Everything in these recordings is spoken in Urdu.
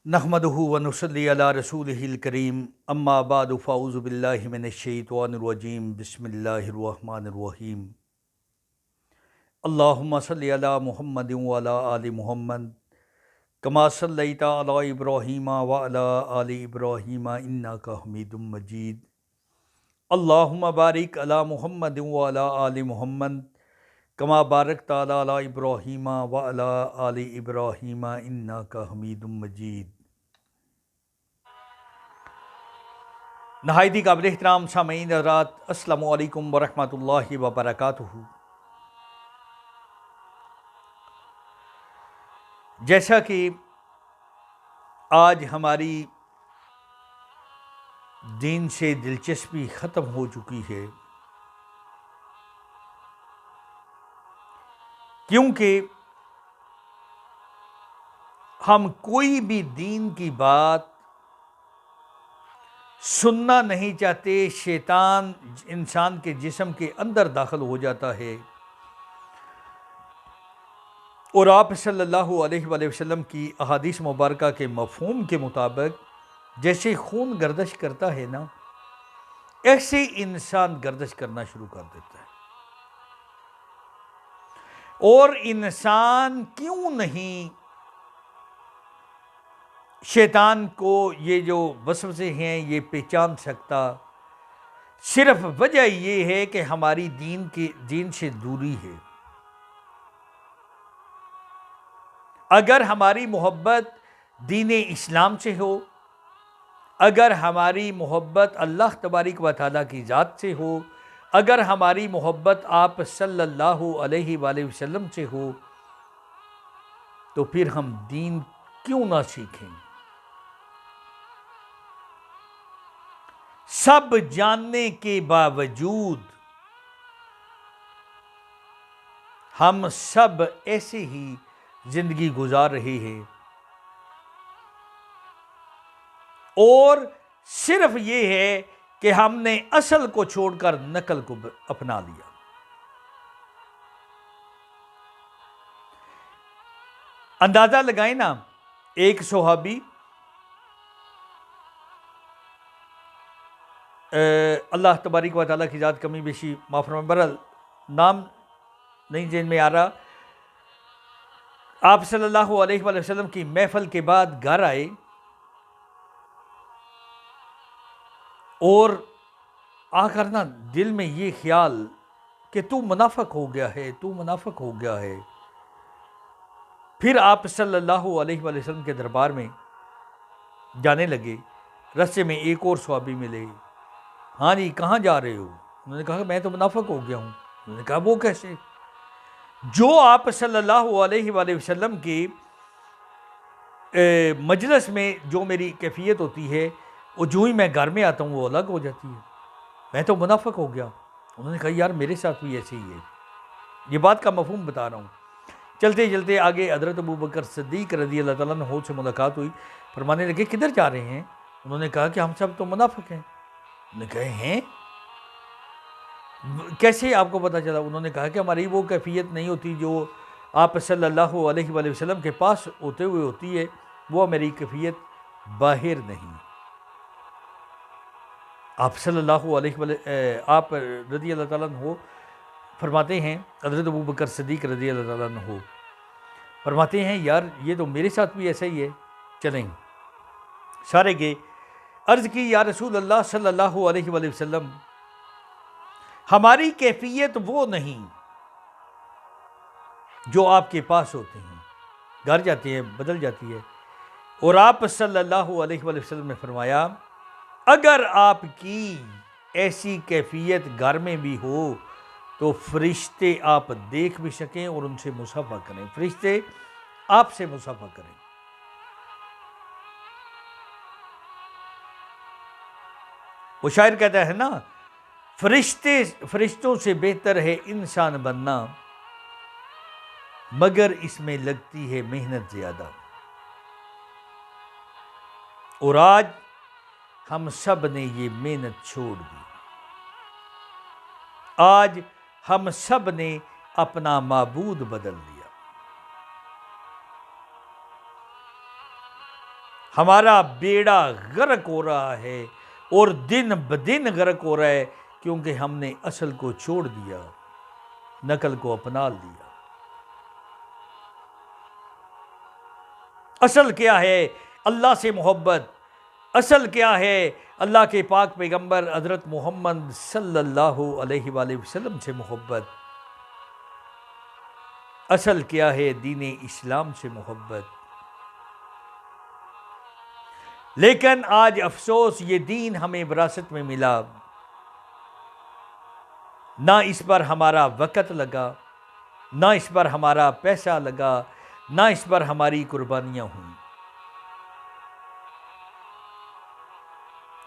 نحمدہ ونصلی علی رسولہ الکریم اما بعد فاعوذ باللہ من الشیطان الرجیم بسم اللہ الرحمن الرحیم اللہم صلی علی محمد وعلی آل محمد کما صلیت علی ابراہیم وعلی آل ابراہیم انک حمید مجید اللہم بارک علی محمد وعلی آل محمد کما بارکت علی ابراہیم وعلی آل ابراہیم انک حمید مجید۔ نہایت ہی قابل احترام سامعین حضرات، السلام علیکم ورحمۃ اللہ وبرکاتہ۔ جیسا کہ آج ہماری دین سے دلچسپی ختم ہو چکی ہے، کیونکہ ہم کوئی بھی دین کی بات سننا نہیں چاہتے۔ شیطان انسان کے جسم کے اندر داخل ہو جاتا ہے اور آپ صلی اللہ علیہ وآلہ وسلم کی احادیث مبارکہ کے مفہوم کے مطابق جیسے خون گردش کرتا ہے نا، ایسے انسان گردش کرنا شروع کر دیتا ہے۔ اور انسان کیوں نہیں شیطان کو یہ جو وسوسے ہیں یہ پہچان سکتا؟ صرف وجہ یہ ہے کہ ہماری دین سے دوری ہے۔ اگر ہماری محبت دین اسلام سے ہو، اگر ہماری محبت اللہ تبارک و تعالیٰ کی ذات سے ہو، اگر ہماری محبت آپ صلی اللہ علیہ وآلہ وسلم سے ہو، تو پھر ہم دین کیوں نہ سیکھیں؟ سب جاننے کے باوجود ہم سب ایسے ہی زندگی گزار رہے ہیں، اور صرف یہ ہے کہ ہم نے اصل کو چھوڑ کر نقل کو اپنا لیا۔ اندازہ لگائیں نا، ایک صحابی اللہ تبارک و تعالیٰ کی ذات کمی بیشی معاف فرمائے، برحال نام نہیں ذہن میں آ رہا، آپ صلی اللہ علیہ وآلہ وسلم کی محفل کے بعد گھر آئے اور آ کر نا دل میں یہ خیال کہ تو منافق ہو گیا ہے، تو منافق ہو گیا ہے۔ پھر آپ صلی اللہ علیہ وآلہ وسلم کے دربار میں جانے لگے، رستے میں ایک اور صحابی ملے۔ ہاں جی، کہاں جا رہے ہو؟ انہوں نے کہا کہ میں تو منافق ہو گیا ہوں۔ انہوں نے کہا وہ کیسے؟ جو آپ صلی اللہ علیہ وآلہ وسلم کی مجلس میں جو میری کیفیت ہوتی ہے، وہ جو ہی میں گھر میں آتا ہوں وہ الگ ہو جاتی ہے، میں تو منافق ہو گیا۔ انہوں نے کہا یار میرے ساتھ بھی ایسے ہی ہے۔ یہ بات کا مفہوم بتا رہا ہوں۔ چلتے چلتے آگے حضرت ابوبکر صدیق رضی اللہ تعالیٰ عنہ سے ملاقات ہوئی۔ فرمانے لگے کدھر جا رہے ہیں؟ انہوں نے کہا کہ ہم سب تو منافق ہیں۔ انہوں نے کہا ہیں کیسے آپ کو پتہ چلا؟ انہوں نے کہا کہ ہماری وہ کیفیت نہیں ہوتی جو آپ صلی اللہ علیہ وآلہ وسلم کے پاس ہوتے ہوئے ہوتی ہے، وہ میری کیفیت باہر نہیں۔ آپ صلی اللہ علیہ وآلہ آپ رضی اللہ تعالیٰ عنہ فرماتے ہیں، حضرت ابوبکر صدیق رضی اللہ تعالیٰ عنہ فرماتے ہیں یار یہ تو میرے ساتھ بھی ایسا ہی ہے، چلیں۔ سارے گئے، عرض کی یا رسول اللہ صلی اللہ علیہ وآلہ وسلم، ہماری کیفیت وہ نہیں جو آپ کے پاس ہوتے ہیں، گھر جاتے ہیں بدل جاتی ہے۔ اور آپ صلی اللہ علیہ وآلہ وسلم نے فرمایا اگر آپ کی ایسی کیفیت گھر میں بھی ہو تو فرشتے آپ دیکھ بھی سکیں اور ان سے مصافحہ کریں، فرشتے آپ سے مصافحہ کریں۔ وہ شاعر کہتا ہے نا، فرشتوں سے بہتر ہے انسان بننا، مگر اس میں لگتی ہے محنت زیادہ۔ اور آج ہم سب نے یہ محنت چھوڑ دی، آج ہم سب نے اپنا معبود بدل دیا۔ ہمارا بیڑا غرق ہو رہا ہے اور دن بدن غرق ہو رہا ہے، کیونکہ ہم نے اصل کو چھوڑ دیا، نقل کو اپنا لیا۔ اصل کیا ہے؟ اللہ سے محبت۔ اصل کیا ہے؟ اللہ کے پاک پیغمبر حضرت محمد صلی اللہ علیہ وآلہ وسلم سے محبت۔ اصل کیا ہے؟ دین اسلام سے محبت۔ لیکن آج افسوس، یہ دین ہمیں وراثت میں ملا، نہ اس پر ہمارا وقت لگا، نہ اس پر ہمارا پیسہ لگا، نہ اس پر ہماری قربانیاں ہوئیں۔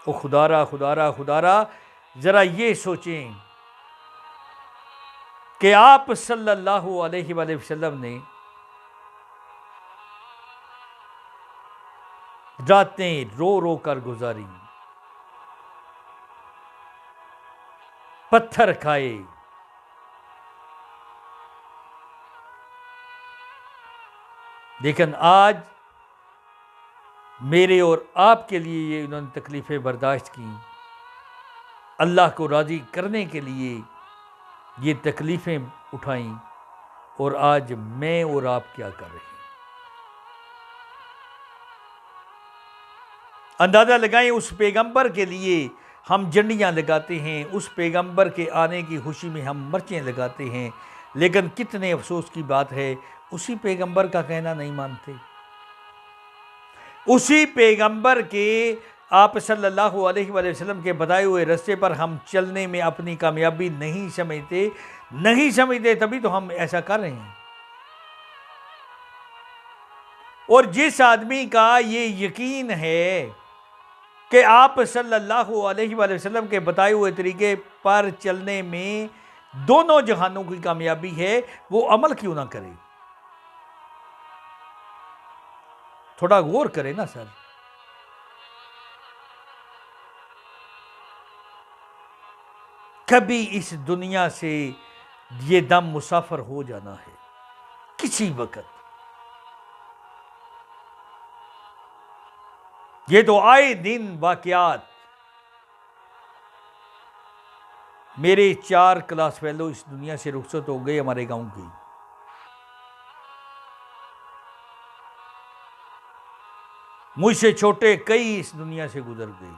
او خدارا ذرا یہ سوچیں کہ آپ صلی اللہ علیہ وآلہ وسلم نے راتیں رو رو کر گزاری، پتھر کھائے، لیکن آج میرے اور آپ کے لیے یہ انہوں نے تکلیفیں برداشت کی، اللہ کو راضی کرنے کے لیے یہ تکلیفیں اٹھائیں، اور آج میں اور آپ کیا کر رہے ہیں؟ اندازہ لگائیں، اس پیغمبر کے لیے ہم جھنڈیاں لگاتے ہیں، اس پیغمبر کے آنے کی خوشی میں ہم مرچیں لگاتے ہیں، لیکن کتنے افسوس کی بات ہے، اسی پیغمبر کا کہنا نہیں مانتے، اسی پیغمبر کے، آپ صلی اللہ علیہ وآلہ وسلم کے بتائے ہوئے راستے پر ہم چلنے میں اپنی کامیابی نہیں سمجھتے، تبھی تو ہم ایسا کر رہے ہیں۔ اور جس آدمی کا یہ یقین ہے کہ آپ صلی اللہ علیہ وآلہ وسلم کے بتائے ہوئے طریقے پر چلنے میں دونوں جہانوں کی کامیابی ہے، وہ عمل کیوں نہ کرے؟ تھوڑا غور کرے نا سر۔ کبھی اس دنیا سے یہ دم مسافر ہو جانا ہے کسی وقت۔ یہ تو آئے دن واقعات، میرے 4 کلاس فیلو اس دنیا سے رخصت ہو گئے ہمارے گاؤں کی، مجھ سے چھوٹے کئی اس دنیا سے گزر گئے،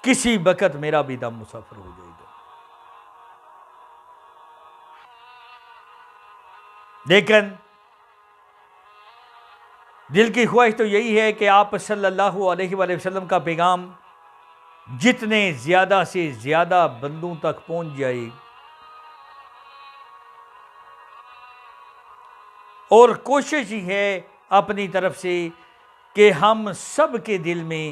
کسی وقت میرا بھی دم مسافر ہو جائے گا۔ لیکن دل کی خواہش تو یہی ہے کہ آپ صلی اللہ علیہ وآلہ وسلم کا پیغام جتنے زیادہ سے زیادہ بندوں تک پہنچ جائے، اور کوشش ہی ہے اپنی طرف سے کہ ہم سب کے دل میں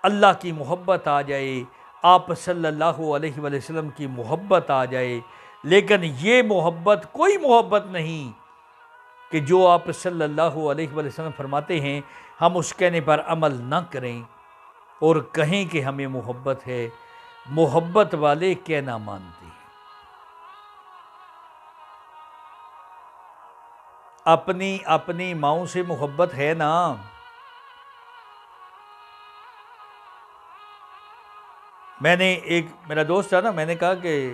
اللہ کی محبت آ جائے، آپ صلی اللہ علیہ وآلہ وسلم کی محبت آ جائے، لیکن یہ محبت کوئی محبت نہیں کہ جو آپ صلی اللہ علیہ وآلہ وسلم فرماتے ہیں ہم اس کہنے پر عمل نہ کریں اور کہیں کہ ہمیں محبت ہے۔ محبت والے کہنا مانتے ہیں، اپنی ماؤں سے محبت ہے نا۔ میں نے ایک میرا دوست تھا نا، میں نے کہا کہ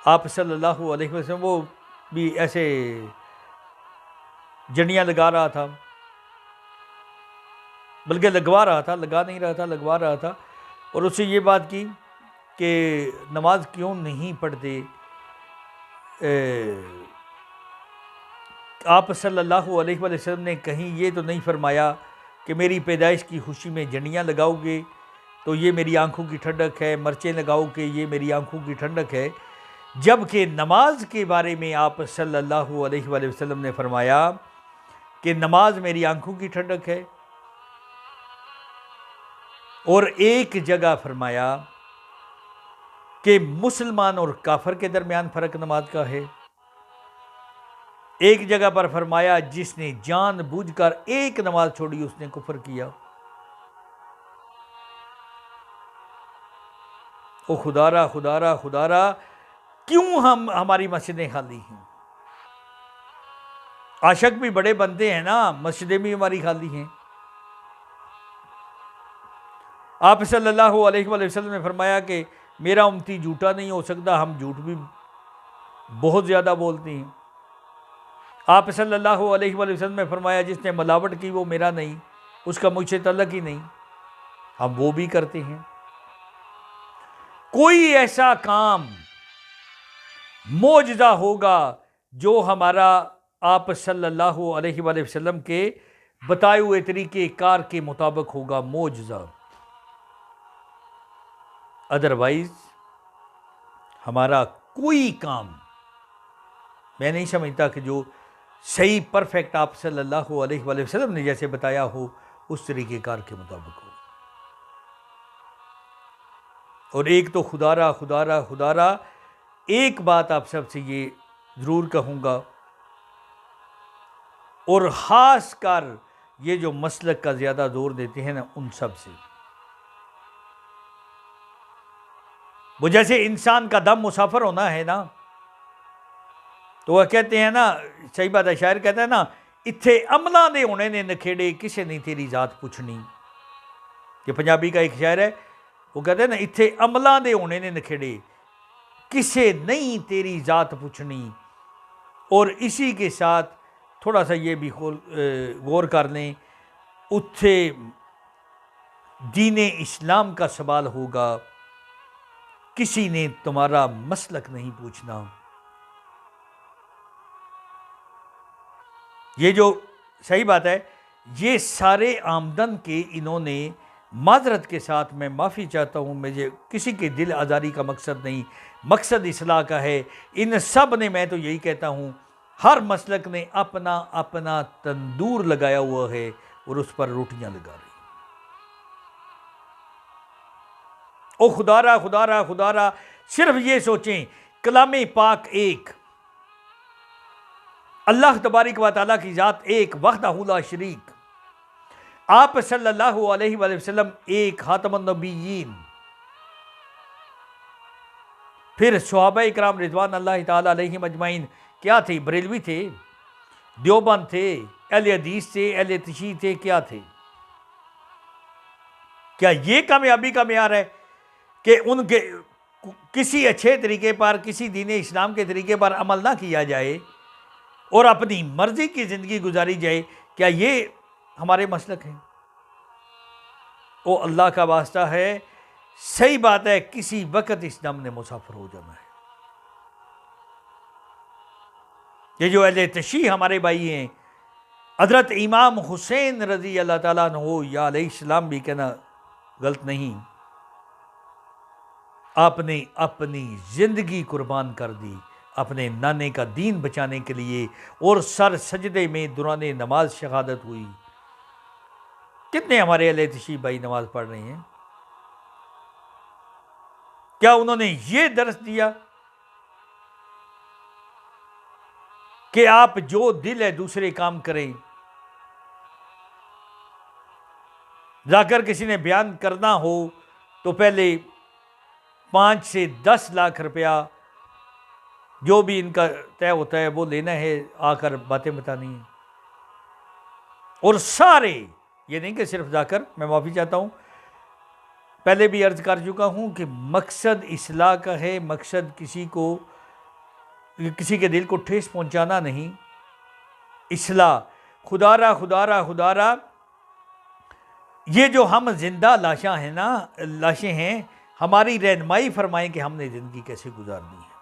آپ صلی اللہ علیہ وسلم، وہ بھی ایسے جھنڈیاں لگا رہا تھا، بلکہ لگوا رہا تھا، لگا نہیں رہا تھا، لگوا رہا تھا، اور اس سے یہ بات کی کہ نماز کیوں نہیں پڑھتے؟ آپ صلی اللہ علیہ وآلہ وسلم نے کہیں یہ تو نہیں فرمایا کہ میری پیدائش کی خوشی میں جھنڈیاں لگاؤ گے تو یہ میری آنکھوں کی ٹھنڈک ہے، مرچیں لگاؤ کہ یہ میری آنکھوں کی ٹھنڈک ہے، جبکہ نماز کے بارے میں آپ صلی اللہ علیہ وآلہ وسلم نے فرمایا کہ نماز میری آنکھوں کی ٹھنڈک ہے، اور ایک جگہ فرمایا کہ مسلمان اور کافر کے درمیان فرق نماز کا ہے، ایک جگہ پر فرمایا جس نے جان بوجھ کر ایک نماز چھوڑی اس نے کفر کیا۔ او خدارا کیوں ہماری مسجدیں خالی ہیں؟ عاشق بھی بڑے بنتے ہیں نا، مسجدیں بھی ہماری خالی ہیں۔ آپ صلی اللہ علیہ وآلہ وسلم نے فرمایا کہ میرا امتی جھوٹا نہیں ہو سکتا، ہم جھوٹ بھی بہت زیادہ بولتے ہیں۔ آپ صلی اللہ علیہ وآلہ وسلم نے فرمایا جس نے ملاوٹ کی وہ میرا نہیں، اس کا مجھ سے تعلق ہی نہیں، ہم وہ بھی کرتے ہیں۔ کوئی ایسا کام معجزہ ہوگا جو ہمارا آپ صلی اللہ علیہ وآلہ وسلم کے بتائے ہوئے طریقے کار کے مطابق ہوگا، معجزہ۔ ادروائز ہمارا کوئی کام میں نہیں سمجھتا کہ جو صحیح پرفیکٹ آپ صلی اللہ علیہ وآلہ وسلم نے جیسے بتایا ہو اس طریقے کار کے مطابق ہو۔ اور ایک تو خدا را ایک بات آپ سب سے یہ ضرور کہوں گا، اور خاص کر یہ جو مسلک کا زیادہ زور دیتے ہیں نا ان سب سے، وہ جیسے انسان کا دم مسافر ہونا ہے نا، تو وہ کہتے ہیں نا، صحیح بات ہے، شاعر کہتا ہے نا، اتھے عملہ دے ہونے نے نکھیڑے کسے نہیں تیری ذات پوچھنی۔ یہ پنجابی کا ایک شاعر ہے، وہ کہتے ہیں نا، اتھے عملہ دے ہونے نے نکھیڑے کسے نہیں تیری ذات پوچھنی۔ اور اسی کے ساتھ تھوڑا سا یہ بھی غور کر لیں، اتھے دین اسلام کا سوال ہوگا، کسی نے تمہارا مسلک نہیں پوچھنا۔ یہ جو صحیح بات ہے، یہ سارے آمدن کے انہوں نے معذرت کے ساتھ میں معافی چاہتا ہوں، مجھے کسی کے دل آزاری کا مقصد نہیں، مقصد اصلاح کا ہے۔ ان سب نے، میں تو یہی کہتا ہوں، ہر مسلک نے اپنا اپنا تندور لگایا ہوا ہے اور اس پر روٹیاں لگا رہی۔ او خدا را صرف یہ سوچیں، کلام پاک ایک، اللہ تبارک و تعالیٰ کی ذات ایک، وحدہ لا شریک، آپ صلی اللہ علیہ وآلہ وسلم ایک، خاتم النبیین، پھر صحابہ اکرام رضوان اللہ تعالیٰ علیہم اجمعین کیا تھے؟ بریلوی تھے، دیوبند تھے، اہل حدیث تھے، اہل تشیع تھے، کیا تھے؟ کیا یہ کامیابی کا معیار ہے کہ ان کے کسی اچھے طریقے پر، کسی دین اسلام کے طریقے پر عمل نہ کیا جائے اور اپنی مرضی کی زندگی گزاری جائے؟ کیا یہ ہمارے مسلک ہیں؟ او اللہ کا واسطہ ہے، صحیح بات ہے، کسی وقت اس دم نے مسافر ہو جانا ہے۔ یہ جو اہل تشیع ہمارے بھائی ہیں، حضرت امام حسین رضی اللہ تعالیٰ عنہ یا علیہ السلام بھی کہنا غلط نہیں، آپ نے اپنی زندگی قربان کر دی اپنے نانے کا دین بچانے کے لیے، اور سر سجدے میں دوران نماز شہادت ہوئی۔ کتنے ہمارے اہل تشیع بھائی نماز پڑھ رہے ہیں؟ کیا انہوں نے یہ درس دیا کہ آپ جو دل ہے دوسرے کام کریں؟ جا کر کسی نے بیان کرنا ہو تو پہلے 5 سے 10 لاکھ روپیہ جو بھی ان کا طے ہوتا ہے وہ لینا ہے، آ کر باتیں بتانی ہیں۔ اور سارے، یہ نہیں کہ صرف جا کر، میں معافی چاہتا ہوں، پہلے بھی عرض کر چکا ہوں کہ مقصد اصلاح کا ہے، مقصد کسی کے دل کو ٹھیس پہنچانا نہیں، اصلاح۔ خدا را یہ جو ہم زندہ لاشیں ہیں، ہماری رہنمائی فرمائیں کہ ہم نے زندگی کیسے گزارنی ہے،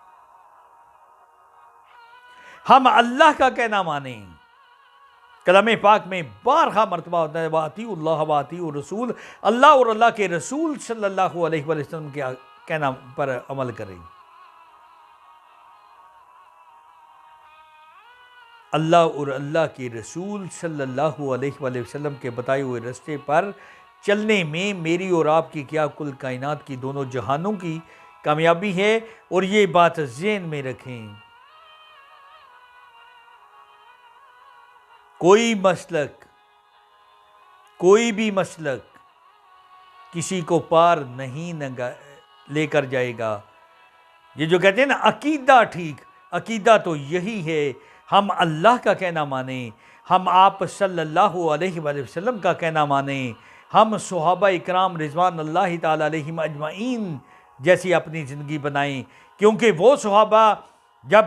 ہم اللہ کا کہنا مانیں۔ کلام پاک میں بارہا مرتبہ ہوتا ہے، وَأَطِیعُوا اللَّهَ وَأَطِیعُوا الرَّسُولَ، اللہ اور اللہ کے رسول صلی اللہ علیہ وسلم کے کہنا پر عمل کریں۔ اللہ اور اللہ کے رسول صلی اللہ علیہ وآلہ وسلم کے بتائے ہوئے راستے پر چلنے میں میری اور آپ کی کیا کل کائنات کی دونوں جہانوں کی کامیابی ہے۔ اور یہ بات ذہن میں رکھیں، کوئی بھی مسلک کسی کو پار نہیں لے کر جائے گا۔ یہ جو کہتے ہیں نا عقیدہ ٹھیک، عقیدہ تو یہی ہے ہم اللہ کا کہنا مانیں، ہم آپ صلی اللہ علیہ وآلہ وسلم کا کہنا مانیں، ہم صحابہ اکرام رضوان اللہ تعالی علیہم اجمعین جیسی اپنی زندگی بنائیں، کیونکہ وہ صحابہ جب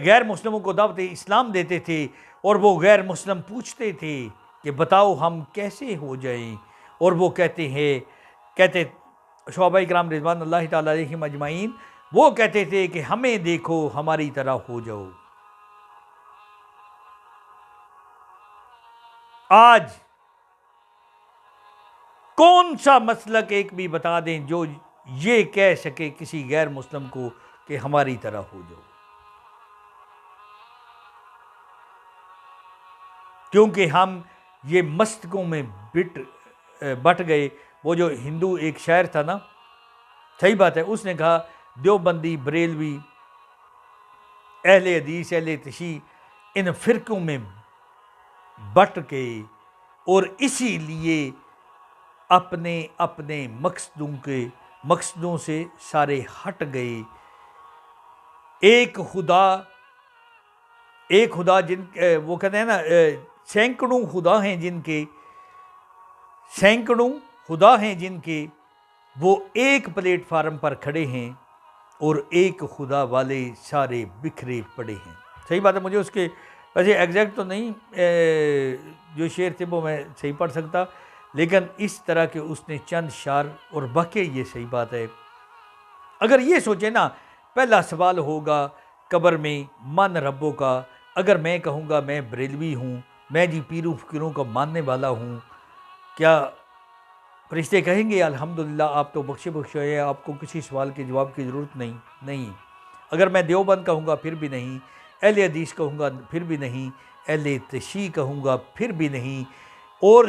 غیر مسلموں کو دعوت اسلام دیتے تھے اور وہ غیر مسلم پوچھتے تھے کہ بتاؤ ہم کیسے ہو جائیں، اور وہ کہتے صحابہ اکرام رضوان اللہ تعالی علیہم اجمعین وہ کہتے تھے کہ ہمیں دیکھو ہماری طرح ہو جاؤ۔ آج کون سا مسلک ایک بھی بتا دیں جو یہ کہہ سکے کسی غیر مسلم کو کہ ہماری طرح ہو جاؤ؟ کیونکہ ہم یہ مستقوں میں بٹ گئے۔ وہ جو ہندو ایک شاعر تھا نا، صحیح بات ہے، اس نے کہا دیوبندی، بریلوی، اہل حدیث، اہل تشیع ان فرقوں میں بٹ گئے اور اسی لیے اپنے اپنے مقصدوں سے سارے ہٹ گئے۔ ایک خدا جن وہ کہتے ہیں نا سینکڑوں خدا ہیں جن کے وہ ایک پلیٹ فارم پر کھڑے ہیں اور ایک خدا والے سارے بکھرے پڑے ہیں۔ صحیح بات ہے، مجھے اس کے ویسے ایگزیکٹ تو نہیں جو شعر تھے وہ میں صحیح پڑھ سکتا، لیکن اس طرح کے اس نے چند شعر، اور واقعی یہ صحیح بات ہے۔ اگر یہ سوچیں نا، پہلا سوال ہوگا قبر میں من ربوں کا، اگر میں کہوں گا میں بریلوی ہوں، میں جی پیروں فقیروں کا ماننے والا ہوں، کیا فرشتے کہیں گے الحمدللہ آپ تو بخشے ہوئے، آپ کو کسی سوال کے جواب کی ضرورت نہیں۔ اگر میں دیوبند کہوں گا پھر بھی نہیں، اہل حدیث کہوں گا پھر بھی نہیں، اہل تشیع کہوں گا پھر بھی نہیں، اور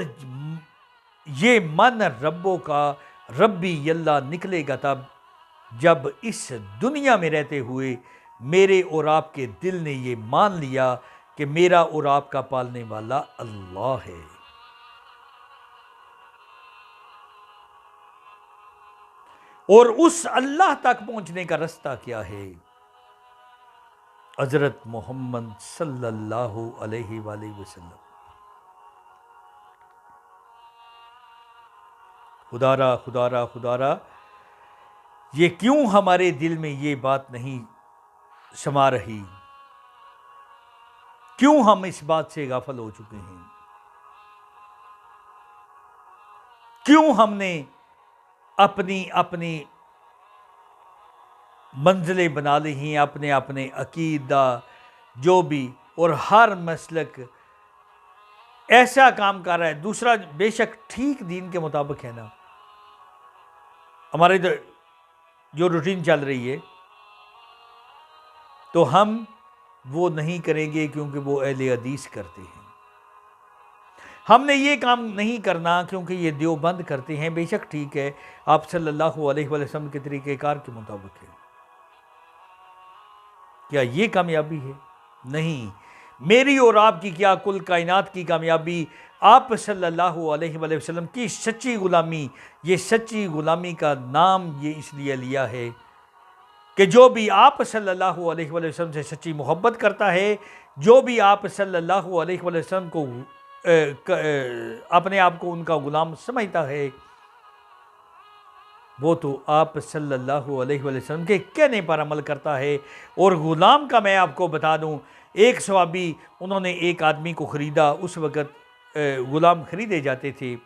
یہ من ربوں کا ربی اللہ نکلے گا تب جب اس دنیا میں رہتے ہوئے میرے اور آپ کے دل نے یہ مان لیا کہ میرا اور آپ کا پالنے والا اللہ ہے۔ اور اس اللہ تک پہنچنے کا رستہ کیا ہے؟ حضرت محمد صلی اللہ علیہ وآلہ وسلم۔ خدا را یہ کیوں ہمارے دل میں یہ بات نہیں سما رہی؟ کیوں ہم اس بات سے غافل ہو چکے ہیں؟ کیوں ہم نے اپنی منزلیں بنا لی ہیں، اپنے عقیدہ جو بھی، اور ہر مسلک ایسا کام کر رہا ہے۔ دوسرا بے شک ٹھیک دین کے مطابق ہے نا، ہمارے جو روٹین چل رہی ہے، تو ہم وہ نہیں کریں گے کیونکہ وہ اہل حدیث کرتے ہیں۔ ہم نے یہ کام نہیں کرنا کیونکہ یہ دیوبند کرتے ہیں۔ بے شک ٹھیک ہے، آپ صلی اللہ علیہ وسلم کے طریقہ کار کے مطابق ہے۔ کیا یہ کامیابی ہے؟ نہیں۔ میری اور آپ کی کیا، کل کائنات کی کامیابی آپ صلی اللہ علیہ وسلم کی سچی غلامی۔ یہ سچی غلامی کا نام یہ اس لیے لیا ہے کہ جو بھی آپ صلی اللہ علیہ وسلم سے سچی محبت کرتا ہے، جو بھی آپ صلی اللہ علیہ وسلم کو اپنے آپ کو ان کا غلام سمجھتا ہے، وہ تو آپ صلی اللہ علیہ وسلم کے کہنے پر عمل کرتا ہے۔ اور غلام کا میں آپ کو بتا دوں، ایک صحابی انہوں نے ایک آدمی کو خریدا، اس وقت غلام خریدے جاتے تھے،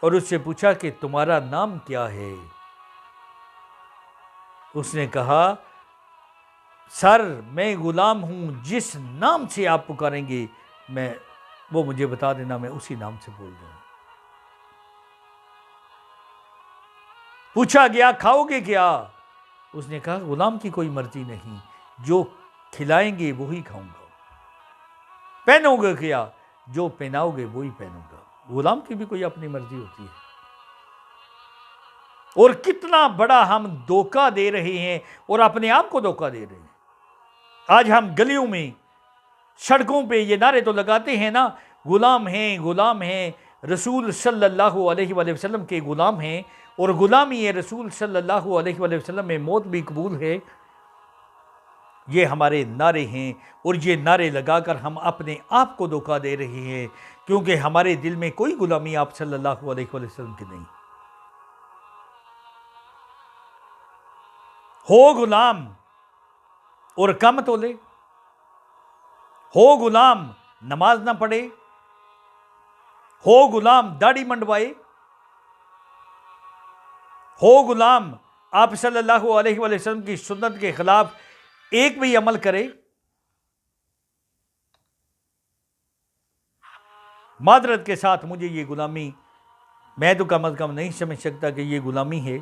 اور اس سے پوچھا کہ تمہارا نام کیا ہے؟ اس نے کہا سر میں غلام ہوں، جس نام سے آپ پکاریں گے وہ مجھے بتا دینا، میں اسی نام سے بول دوں۔ پوچھا گیا کھاؤ گے کیا؟ اس نے کہا غلام کی کوئی مرضی نہیں، جو کھلائیں گے وہی کھاؤں گا۔ پہنو گے کیا؟ جو پہناؤ گے وہی پہنوں گا۔ غلام کی بھی کوئی اپنی مرضی ہوتی ہے۔ اور کتنا بڑا ہم دھوکہ دے رہے ہیں اور اپنے آپ کو دھوکہ دے رہے ہیں۔ آج ہم گلیوں میں، سڑکوں پہ یہ نعرے تو لگاتے ہیں نا، غلام ہیں، رسول صلی اللہ علیہ وآلہ وسلم کے غلام ہیں، اور غلامی رسول صلی اللہ علیہ وآلہ وسلم میں موت بھی قبول ہے۔ یہ ہمارے نعرے ہیں، اور یہ نعرے لگا کر ہم اپنے آپ کو دھوکہ دے رہے ہیں، کیونکہ ہمارے دل میں کوئی غلامی آپ صلی اللہ علیہ وسلم کی نہیں۔ ہو غلام اور کم تولے، ہو غلام نماز نہ پڑھے، ہو غلام داڑھی منڈوائے، ہو غلام آپ صلی اللہ علیہ وآلہ وسلم کی سنت کے خلاف ایک بھی عمل کرے، معذرت کے ساتھ مجھے یہ غلامی، میں تو کم از کم نہیں سمجھ سکتا کہ یہ غلامی ہے۔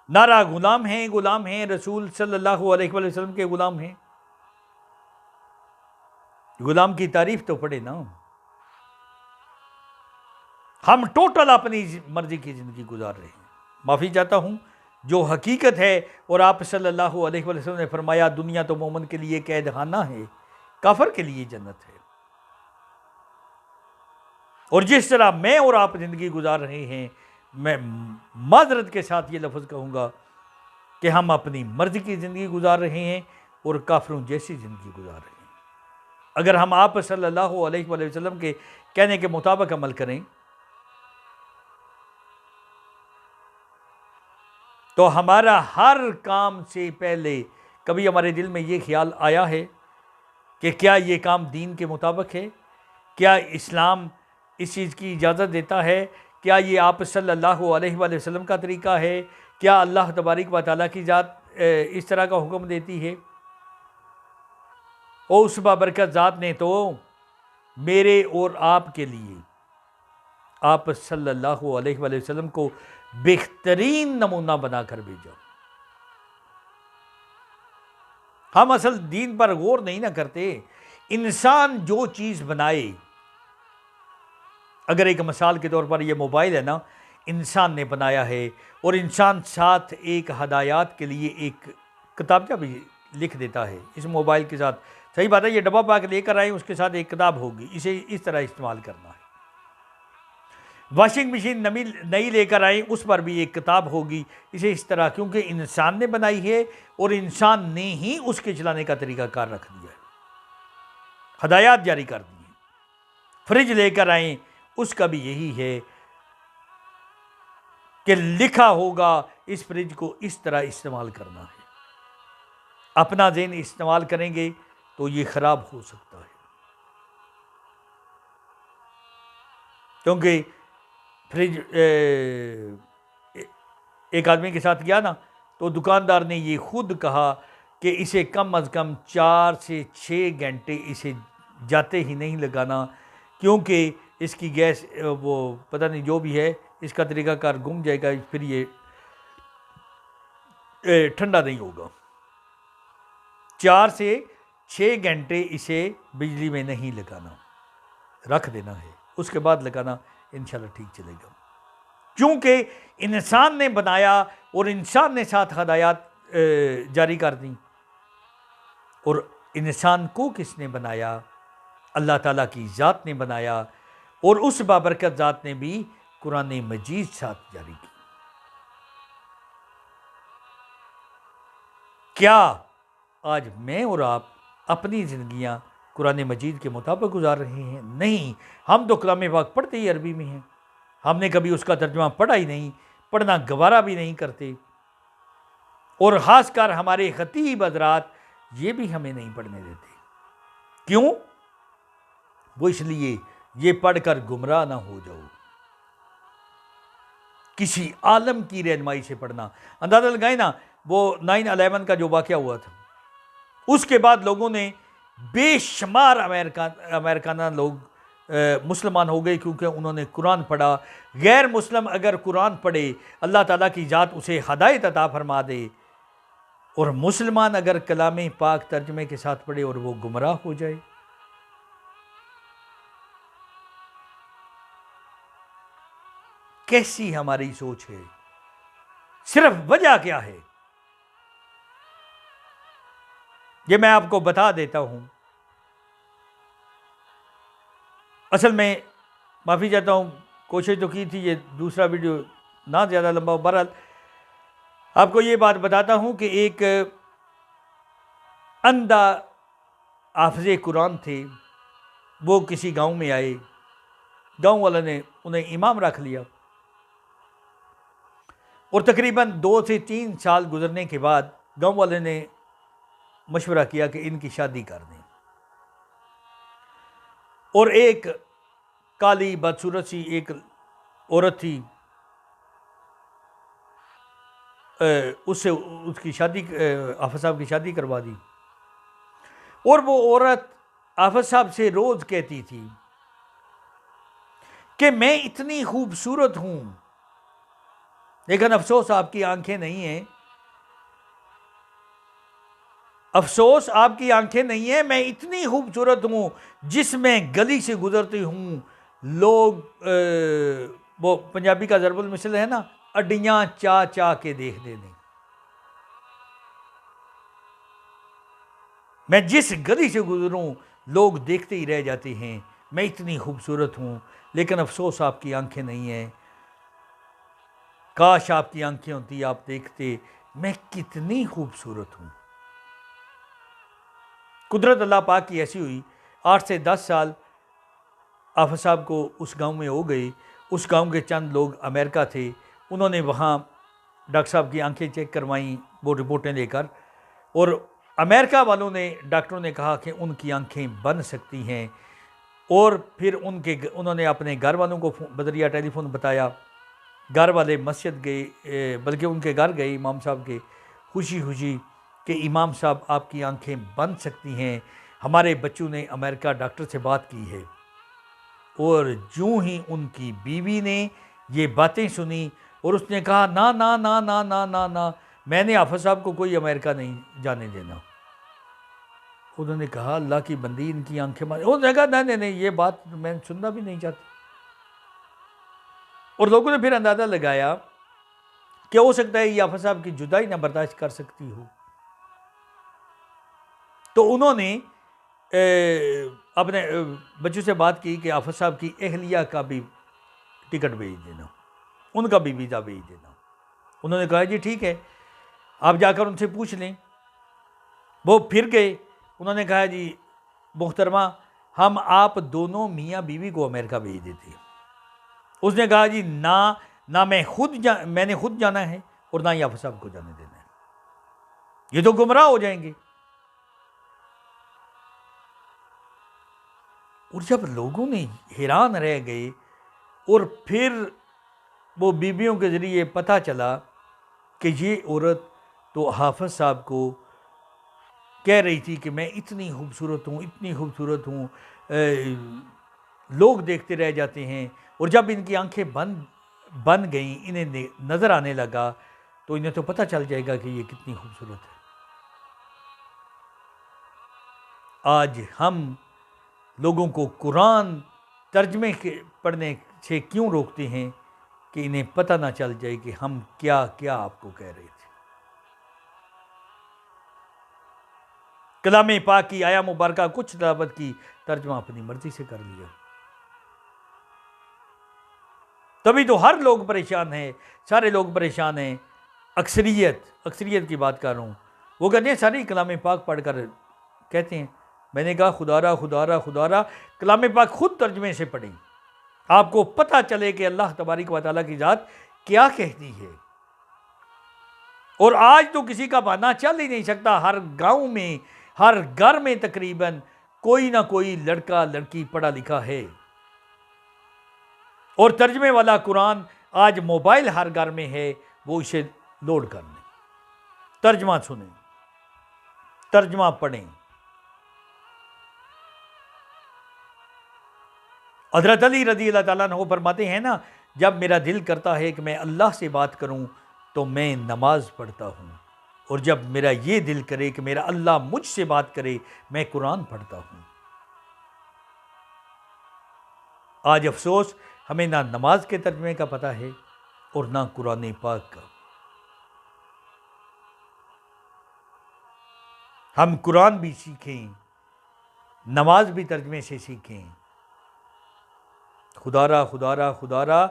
نعرہ غلام ہیں، رسول صلی اللہ علیہ وآلہ وسلم کے غلام ہیں۔ غلام کی تعریف تو پڑھے نا۔ ہم ٹوٹل اپنی مرضی کی زندگی گزار رہے ہیں۔ معافی چاہتا ہوں، جو حقیقت ہے، اور آپ صلی اللہ علیہ وآلہ وسلم نے فرمایا دنیا تو مومن کے لیے قید خانہ ہے، کافر کے لیے جنت ہے۔ اور جس طرح میں اور آپ زندگی گزار رہے ہیں، میں معذرت کے ساتھ یہ لفظ کہوں گا کہ ہم اپنی مرضی کی زندگی گزار رہے ہیں اور کافروں جیسی زندگی گزار رہے ہیں۔ اگر ہم آپ صلی اللہ علیہ وآلہ وسلم کے کہنے کے مطابق عمل کریں تو ہمارا ہر کام سے پہلے کبھی ہمارے دل میں یہ خیال آیا ہے کہ کیا یہ کام دین کے مطابق ہے؟ کیا اسلام اس چیز کی اجازت دیتا ہے؟ کیا یہ آپ صلی اللہ علیہ وآلہ وسلم کا طریقہ ہے؟ کیا اللہ تبارک و تعالیٰ کی ذات اس طرح کا حکم دیتی ہے؟ اور اس بابرکت ذات نے تو میرے اور آپ کے لیے آپ صلی اللہ علیہ وآلہ وسلم کو بہترین نمونہ بنا کر بھیجا۔ ہم اصل دین پر غور نہیں نہ کرتے۔ انسان جو چیز بنائے، اگر ایک مثال کے طور پر یہ موبائل ہے نا، انسان نے بنایا ہے، اور انسان ساتھ ایک ہدایات کے لیے ایک کتابچہ بھی لکھ دیتا ہے اس موبائل کے ساتھ۔ صحیح بات ہے، یہ ڈبہ پاک لے کر آئیں، اس کے ساتھ ایک کتاب ہوگی، اسے اس طرح استعمال کرنا ہے۔ واشنگ مشین نئی لے کر آئیں، اس پر بھی ایک کتاب ہوگی، اسے اس طرح، کیونکہ انسان نے بنائی ہے اور انسان نے ہی اس کے چلانے کا طریقہ کار رکھ دیا ہے، ہدایات جاری کر دی ہیں۔ فریج لے کر آئیں، اس کا بھی یہی ہے کہ لکھا ہوگا اس فریج کو اس طرح استعمال کرنا ہے۔ اپنا ذہن استعمال کریں گے تو یہ خراب ہو سکتا ہے، کیونکہ فریج ایک آدمی کے ساتھ گیا نا، تو دکاندار نے یہ خود کہا کہ اسے کم از کم 4 سے 6 گھنٹے اسے جاتے ہی نہیں لگانا، کیونکہ اس کی گیس وہ پتہ نہیں جو بھی ہے، اس کا طریقہ کار گم جائے گا، پھر یہ ٹھنڈا نہیں ہوگا۔ 4 سے 6 گھنٹے اسے بجلی میں نہیں لگانا، رکھ دینا ہے، اس کے بعد لگانا، انشاءاللہ ٹھیک چلے گا۔ کیونکہ انسان نے بنایا اور انسان نے ساتھ ہدایات جاری کر دیں۔ اور انسان کو کس نے بنایا؟ اللہ تعالیٰ کی ذات نے بنایا، اور اس بابرکت ذات نے بھی قرآن مجید ساتھ جاری کی۔ کیا آج میں اور آپ اپنی زندگیاں قرآن مجید کے مطابق گزار رہے ہیں؟ نہیں، ہم تو کلام پاک پڑھتے ہی عربی میں ہیں، ہم نے کبھی اس کا ترجمہ پڑھا ہی نہیں، پڑھنا گوارا بھی نہیں کرتے، اور خاص کر ہمارے خطیب حضرات یہ بھی ہمیں نہیں پڑھنے دیتے۔ کیوں؟ وہ اس لیے یہ پڑھ کر گمراہ نہ ہو جاؤ، کسی عالم کی رہنمائی سے پڑھنا۔ اندازہ لگائیں نا، وہ 9/11 کا جو واقعہ ہوا تھا، اس کے بعد لوگوں نے بے شمار امریکانہ لوگ مسلمان ہو گئے، کیونکہ انہوں نے قرآن پڑھا۔ غیر مسلم اگر قرآن پڑھے، اللہ تعالیٰ کی ذات اسے ہدایت عطا فرما دے، اور مسلمان اگر کلام پاک ترجمے کے ساتھ پڑھے اور وہ گمراہ ہو جائے۔ کیسی ہماری سوچ ہے؟ صرف وجہ کیا ہے؟ یہ میں آپ کو بتا دیتا ہوں۔ اصل میں معافی چاہتا ہوں، کوشش تو کی تھی یہ دوسرا ویڈیو نہ زیادہ لمبا ہو۔ بہرحال آپ کو یہ بات بتاتا ہوں کہ ایک اندھا حافظ قرآن تھے، وہ کسی گاؤں میں آئے، گاؤں والوں نے انہیں امام رکھ لیا، اور تقریباً 2 سے 3 سال گزرنے کے بعد گاؤں والے نے مشورہ کیا کہ ان کی شادی کر دیں، اور ایک کالی بدصورت سی ایک عورت تھی، اس سے اس کی شادی حافظ صاحب کی شادی کروا دی، اور وہ عورت حافظ صاحب سے روز کہتی تھی کہ میں اتنی خوبصورت ہوں، لیکن افسوس آپ کی آنکھیں نہیں ہیں، افسوس آپ کی آنکھیں نہیں ہیں، میں اتنی خوبصورت ہوں جس میں گلی سے گزرتی ہوں لوگ وہ پنجابی کا ضرب المثل ہے نا، اڈیاں چا چا کے دیکھ دینے، میں جس گلی سے گزروں لوگ دیکھتے ہی رہ جاتے ہیں، میں اتنی خوبصورت ہوں، لیکن افسوس آپ کی آنکھیں نہیں ہیں، کاش آپ کی آنکھیں ہوتی آپ دیکھتے میں کتنی خوبصورت ہوں۔ قدرت اللہ پاک کی ایسی ہوئی، 8 سے 10 سال حافظ صاحب کو اس گاؤں میں ہو گئی، اس گاؤں کے چند لوگ امریکہ تھے، انہوں نے وہاں ڈاکٹر صاحب کی آنکھیں چیک کروائیں وہ رپورٹیں لے کر، اور امریکہ والوں نے ڈاکٹروں نے کہا کہ ان کی آنکھیں بن سکتی ہیں، اور پھر انہوں نے اپنے گھر والوں کو بذریعہ ٹیلی فون بتایا، گھر والے مسجد گئے، بلکہ ان کے گھر گئے امام صاحب کے، خوشی خوشی کہ امام صاحب آپ کی آنکھیں بن سکتی ہیں، ہمارے بچوں نے امریکہ ڈاکٹر سے بات کی ہے، اور جوں ہی ان کی بیوی نے یہ باتیں سنی اور اس نے کہا نا نا نا نا نا نا نا، میں نے حافظ صاحب کو کوئی امریکہ نہیں جانے دینا۔ انہوں نے کہا اللہ کی بندی ان کی آنکھیں مارے، انہوں نے کہا نہیں نہیں یہ بات میں سننا بھی نہیں چاہتی، اور لوگوں نے پھر اندازہ لگایا کہ ہو سکتا ہے یہ حافظ صاحب کی جدائی نہ برداشت کر سکتی ہو، تو انہوں نے اپنے بچوں سے بات کی کہ حافظ صاحب کی اہلیہ کا بھی ٹکٹ بھیج دینا، ان کا بھی ویزا بھیج دینا۔ انہوں نے کہا جی ٹھیک ہے، آپ جا کر ان سے پوچھ لیں۔ وہ پھر گئے، انہوں نے کہا جی محترمہ ہم آپ دونوں میاں بیوی کو امریکہ بھیج دیتے ہیں۔ اس نے کہا جی نہ میں نے خود جانا ہے اور نہ ہی حافظ صاحب کو جانے دینا ہے، یہ تو گمراہ ہو جائیں گے۔ اور جب لوگوں نے حیران رہ گئے، اور پھر وہ بیویوں کے ذریعے پتہ چلا کہ یہ عورت تو حافظ صاحب کو کہہ رہی تھی کہ میں اتنی خوبصورت ہوں، اتنی خوبصورت ہوں، لوگ دیکھتے رہ جاتے ہیں، اور جب ان کی آنکھیں بن گئیں، انہیں نظر آنے لگا تو انہیں تو پتہ چل جائے گا کہ یہ کتنی خوبصورت ہے۔ آج ہم لوگوں کو قرآن ترجمے کے پڑھنے سے کیوں روکتے ہیں کہ انہیں پتہ نہ چل جائے کہ ہم کیا کیا آپ کو کہہ رہے تھے۔ کلام پاک کی آیا مبارکہ کچھ تلاوت کی، ترجمہ اپنی مرضی سے کر لیا، تبھی تو ہر لوگ پریشان ہیں، سارے لوگ پریشان ہیں، اکثریت کی بات کر رہا ہوں، وہ کہتے ہیں ساری کلام پاک پڑھ کر کہتے ہیں، میں نے کہا خدا را کلام پاک خود ترجمے سے پڑھیں، آپ کو پتہ چلے کہ اللہ تبارک و تعالیٰ کی ذات کیا کہتی ہے۔ اور آج تو کسی کا بہانہ چل ہی نہیں سکتا، ہر گاؤں میں ہر گھر میں تقریباً کوئی نہ کوئی لڑکا لڑکی پڑھا لکھا ہے، اور ترجمے والا قرآن آج موبائل ہر گھر میں ہے، وہ اسے لوڈ کر لیں، ترجمہ سنیں، ترجمہ پڑھیں۔ حضرت علی رضی اللہ تعالیٰ عنہ فرماتے ہیں نا، جب میرا دل کرتا ہے کہ میں اللہ سے بات کروں تو میں نماز پڑھتا ہوں، اور جب میرا یہ دل کرے کہ میرا اللہ مجھ سے بات کرے میں قرآن پڑھتا ہوں۔ آج افسوس ہمیں نہ نماز کے ترجمے کا پتہ ہے اور نہ قرآن پاک کا۔ ہم قرآن بھی سیکھیں، نماز بھی ترجمے سے سیکھیں۔ خدا را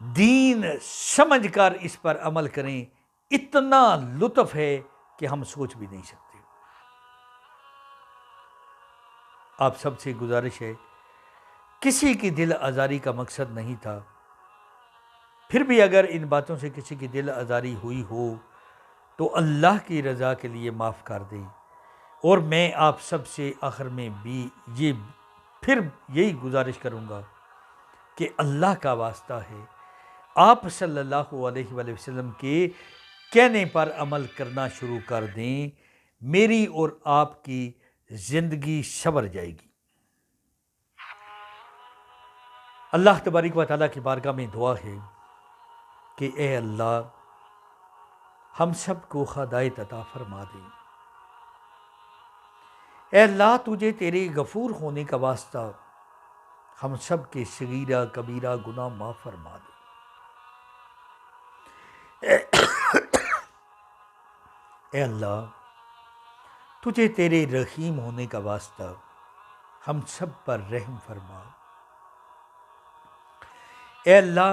دین سمجھ کر اس پر عمل کریں، اتنا لطف ہے کہ ہم سوچ بھی نہیں سکتے۔ آپ سب سے گزارش ہے، کسی کی دل آزاری کا مقصد نہیں تھا، پھر بھی اگر ان باتوں سے کسی کی دل آزاری ہوئی ہو تو اللہ کی رضا کے لیے معاف کر دیں۔ اور میں آپ سب سے آخر میں بھی پھر یہی گزارش کروں گا کہ اللہ کا واسطہ ہے، آپ صلی اللہ علیہ وآلہ وسلم کے کہنے پر عمل کرنا شروع کر دیں، میری اور آپ کی زندگی سنور جائے گی۔ اللہ تبارک و تعالیٰ کی بارگاہ میں دعا ہے کہ اے اللہ ہم سب کو ہدایت عطا فرما دے۔ اے اللہ تجھے تیرے غفور ہونے کا واسطہ ہم سب کے صغیرہ کبیرہ گناہ معاف فرما دے۔ اے اللہ تجھے تیرے رحیم ہونے کا واسطہ ہم سب پر رحم فرما۔ اے اللہ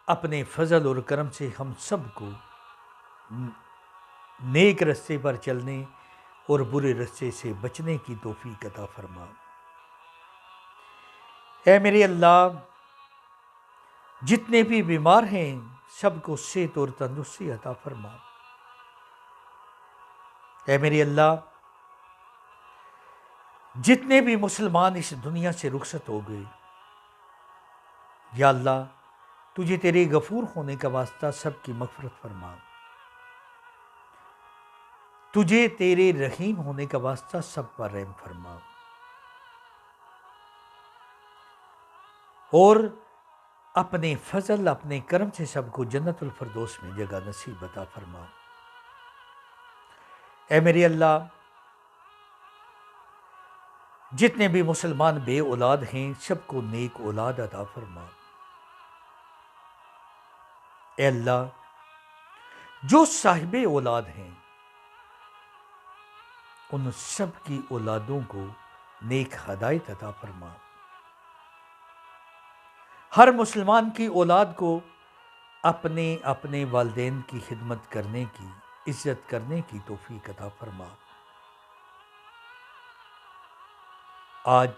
اپنے فضل اور کرم سے ہم سب کو نیک رستے پر چلنے اور برے رستے سے بچنے کی توفیق عطا فرما۔ اے میرے اللہ جتنے بھی بیمار ہیں سب کو صحت اور تندرستی عطا فرما۔ اے میرے اللہ جتنے بھی مسلمان اس دنیا سے رخصت ہو گئے، یا اللہ تجھے تیرے غفور ہونے کا واسطہ سب کی مغفرت فرما، تجھے تیرے رحیم ہونے کا واسطہ سب پر رحم فرما، اور اپنے فضل اپنے کرم سے سب کو جنت الفردوس میں جگہ نصیب عطا فرما۔ اے میرے اللہ جتنے بھی مسلمان بے اولاد ہیں سب کو نیک اولاد عطا فرما۔ اے اللہ جو صاحب اولاد ہیں ان سب کی اولادوں کو نیک ہدایت عطا فرما۔ ہر مسلمان کی اولاد کو اپنے اپنے والدین کی خدمت کرنے کی، عزت کرنے کی توفیق عطا فرما۔ آج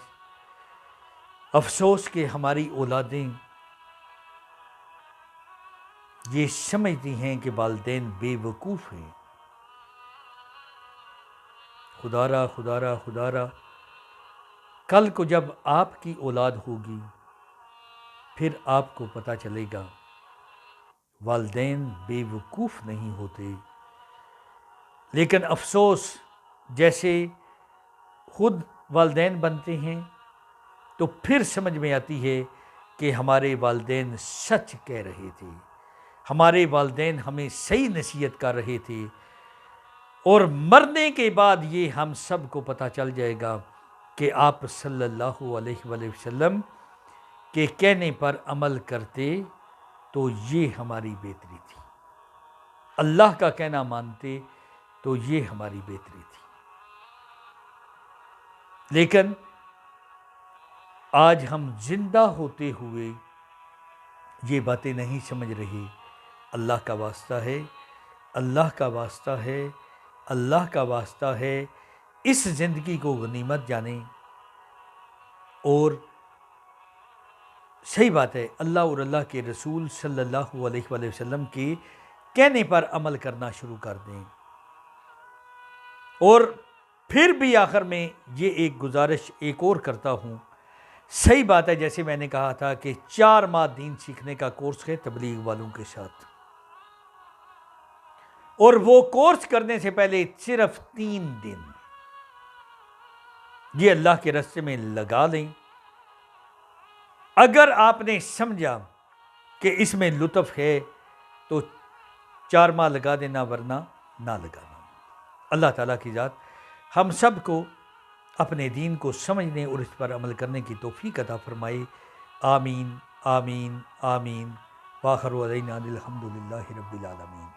افسوس کہ ہماری اولادیں یہ سمجھتی ہیں کہ والدین بے وقوف ہیں۔ خدا را کل کو جب آپ کی اولاد ہوگی پھر آپ کو پتہ چلے گا والدین بے وقوف نہیں ہوتے، لیکن افسوس جیسے خود والدین بنتے ہیں تو پھر سمجھ میں آتی ہے کہ ہمارے والدین سچ کہہ رہے تھے، ہمارے والدین ہمیں صحیح نصیحت کر رہے تھے، اور مرنے کے بعد یہ ہم سب کو پتہ چل جائے گا کہ آپ صلی اللہ علیہ وآلہ وسلم کے کہنے پر عمل کرتے تو یہ ہماری بہتری تھی، اللہ کا کہنا مانتے تو یہ ہماری بہتری تھی۔ لیکن آج ہم زندہ ہوتے ہوئے یہ باتیں نہیں سمجھ رہے۔ اللہ کا واسطہ ہے، اللہ کا واسطہ ہے، اللہ کا واسطہ ہے، اس زندگی کو غنیمت جانیں، اور صحیح بات ہے اللہ اور اللہ کے رسول صلی اللہ علیہ وآلہ وسلم کے کہنے پر عمل کرنا شروع کر دیں۔ اور پھر بھی آخر میں یہ ایک گزارش ایک اور کرتا ہوں، صحیح بات ہے جیسے میں نے کہا تھا کہ 4 ماہ دین سیکھنے کا کورس ہے تبلیغ والوں کے ساتھ، اور وہ کورس کرنے سے پہلے صرف 3 دن یہ اللہ کے راستے میں لگا لیں۔ اگر آپ نے سمجھا کہ اس میں لطف ہے تو 4 ماہ لگا دینا، ورنہ نہ لگانا۔ اللہ تعالیٰ کی ذات ہم سب کو اپنے دین کو سمجھنے اور اس پر عمل کرنے کی توفیق عطا فرمائے۔ آمین آمین آمین۔ وآخر دعوانا الحمدللہ رب العالمین۔